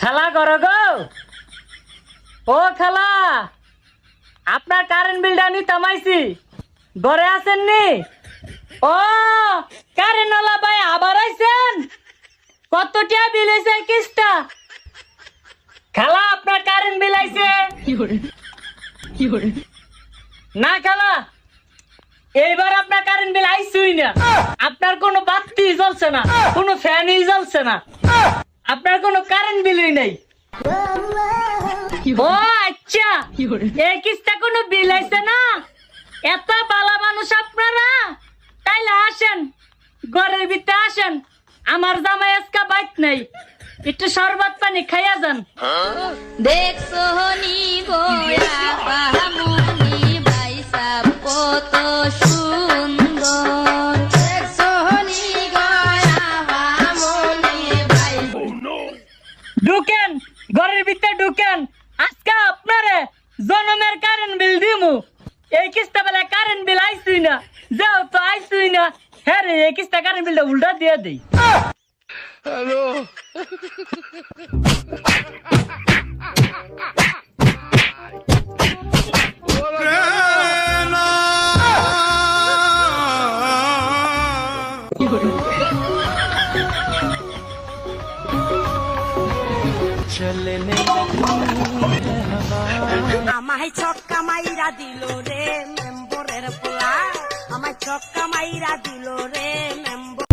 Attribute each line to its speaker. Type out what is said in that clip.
Speaker 1: খেলা করো গো। ও খেলা, আপনার কারেন্ট বিলটা নিতাম আইছি, ঘরে আছেন নি? ও কারেন্ট ওয়ালা ভাই আবার আইছেন? কত টাকা বিল হয়েছে কিস্তা? খেলা আপনার কারেন্ট বিল আইছে না? খেলা এইবার আপনার কারেন্ট বিল আইসুই না। আপনার কোনো বাতি জ্বলছে না, কোনো ফ্যানই জ্বলছে না, আপনার কোনো কারেন্ট বিলই নেই। ও আচ্ছা, এই কিস্তা কোনো বিল আইছে না? এত বালা মানুষ আপনারা, তাইলে আসেন ঘরের ভিতরে আসেন, আমার জামাই আজকা বাইক নেই, একটু শরবত পানি খাইয়া যান।
Speaker 2: দেখছো নি বয়া পাহামনি বাইসাব কত সুন্দর, দেখছো নি গয়া পাহামনি বাই।
Speaker 1: ঢুকেন ঘরের ভিতরে ঢুকেন, আজকে আপনারে জনমের কারেন্ট বিল দিমু। এই কিস্তা বেলা কারেন্ট বিল আইসুই না, যাও তো আইসুই না। হ্যাঁ রে, এই কিস্তা কারেন্ট বিলটা উল্টা দিয়ে দেই।
Speaker 3: আমায় ছক্কা মাইরা দিল রে মেম্বরের পোলা, আমায় ছক্কা মাইরা দিল রে মেম্বর।